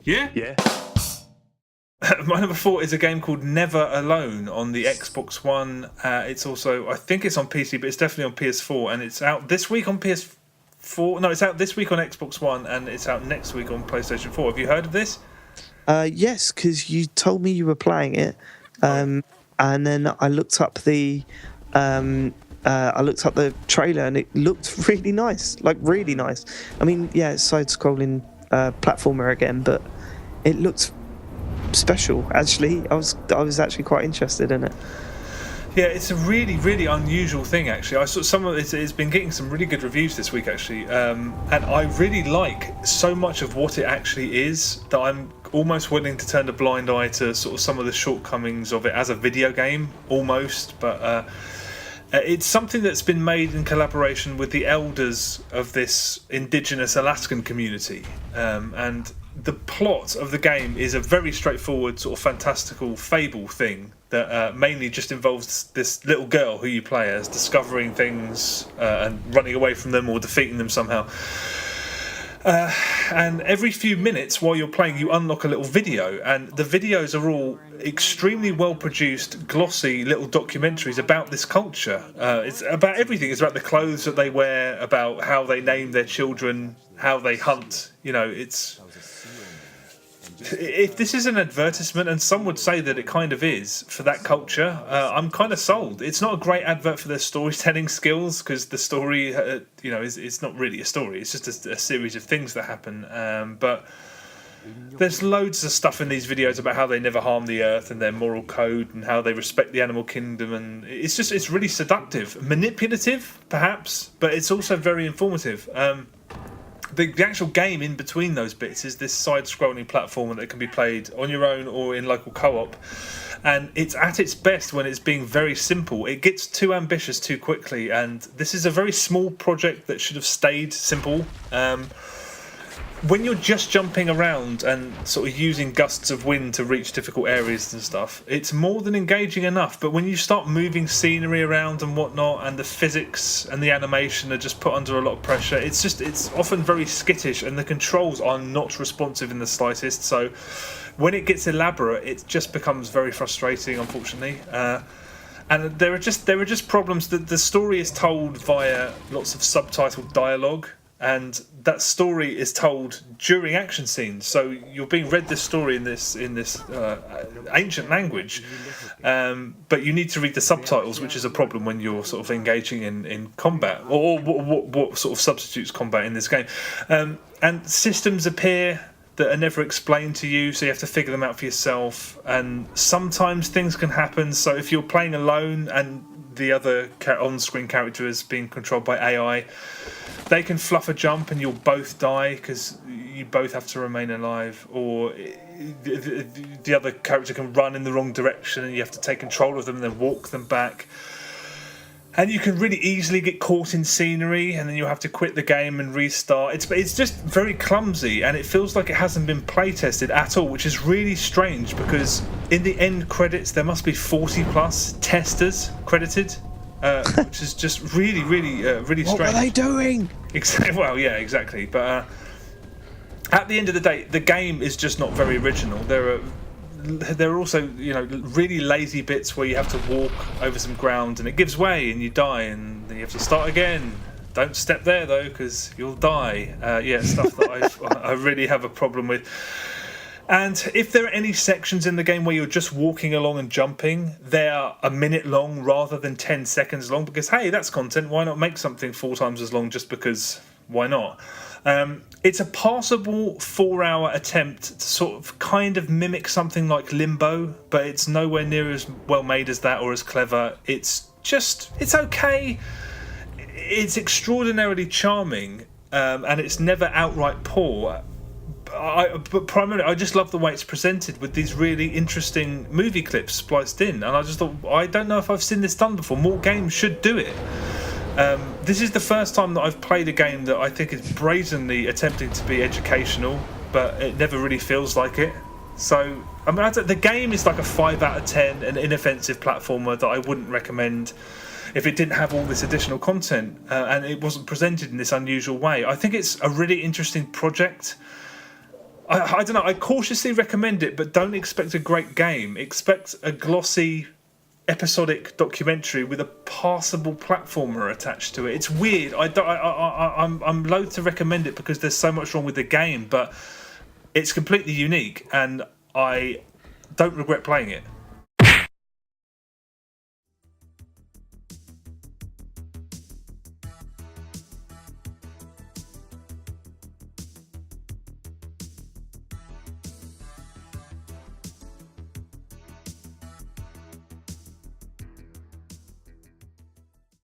Yeah? Yeah. My number 4 is a game called Never Alone on the Xbox One. It's also, I think it's on PC, but it's definitely on PS4, and it's out this week on PS4. No, it's out this week on Xbox One, and it's out next week on PlayStation 4. Have you heard of this? Yes, because you told me you were playing it, and then I looked up the trailer, and it looked really nice, like really nice. I mean, yeah, it's side-scrolling platformer again, but it looked special. Actually, I was actually quite interested in it. Yeah, it's a really, really unusual thing. Actually, I saw some of it. It's been getting some really good reviews this week, actually, and I really like so much of what it actually is that I'm almost willing to turn a blind eye to sort of some of the shortcomings of it as a video game, almost. But it's something that's been made in collaboration with the elders of this indigenous Alaskan community, and the plot of the game is a very straightforward sort of fantastical fable thing that mainly just involves this little girl who you play as discovering things and running away from them or defeating them somehow. And every few minutes while you're playing, you unlock a little video, and the videos are all extremely well produced, glossy little documentaries about this culture. It's about everything. It's about the clothes that they wear, about how they name their children, how they hunt. You know, if this is an advertisement, and some would say that it kind of is for that culture, I'm kind of sold. It's not a great advert for their storytelling skills, because the story, it's not really a story. It's just a series of things that happen. But there's loads of stuff in these videos about how they never harm the earth and their moral code and how they respect the animal kingdom, and it's really seductive, manipulative perhaps, but it's also very informative. The actual game in between those bits is this side-scrolling platform that can be played on your own or in local co-op, and it's at its best when it's being very simple. It gets too ambitious too quickly, and this is a very small project that should have stayed simple. When you're just jumping around and sort of using gusts of wind to reach difficult areas and stuff, it's more than engaging enough. But when you start moving scenery around and whatnot, and the physics and the animation are just put under a lot of pressure, it's often very skittish, and the controls are not responsive in the slightest. So when it gets elaborate, it just becomes very frustrating, unfortunately. And there are just problems that the story is told via lots of subtitled dialogue, and that story is told during action scenes. So you're being read this story in this ancient language, but you need to read the subtitles, which is a problem when you're sort of engaging in combat, or what sort of substitutes combat in this game. And systems appear that are never explained to you, so you have to figure them out for yourself. And sometimes things can happen. So if you're playing alone and the other on-screen character is being controlled by AI, they can fluff a jump and you'll both die because you both have to remain alive, or the other character can run in the wrong direction and you have to take control of them and then walk them back. And you can really easily get caught in scenery, and then you'll have to quit the game and restart. It's just very clumsy, and it feels like it hasn't been play tested at all, which is really strange, because in the end credits there must be 40 plus testers credited, which is just really strange. What were they doing? Exactly. Well, yeah, exactly. But at the end of the day, the game is just not very original. There are also, really lazy bits where you have to walk over some ground and it gives way and you die, and then you have to start again. Don't step there though, because you'll die. Stuff that I really have a problem with. And if there are any sections in the game where you're just walking along and jumping, they are a minute long rather than 10 seconds long, because hey, that's content. Why not make something 4 times as long just because? Why not? It's a passable 4-hour attempt to sort of kind of mimic something like Limbo, but it's nowhere near as well made as that or as clever. It's okay. It's extraordinarily charming, and it's never outright poor. But primarily, I just love the way it's presented with these really interesting movie clips spliced in, and I just thought, I don't know if I've seen this done before. More games should do it. This is the first time that I've played a game that I think is brazenly attempting to be educational, but it never really feels like it. So, I mean, the game is like a 5 out of 10, an inoffensive platformer that I wouldn't recommend if it didn't have all this additional content, and it wasn't presented in this unusual way. I think it's a really interesting project. I don't know. I cautiously recommend it, but don't expect a great game. Expect a glossy, episodic documentary with a passable platformer attached to it. It's weird. I'm loath to recommend it because there's so much wrong with the game, but it's completely unique, and I don't regret playing it.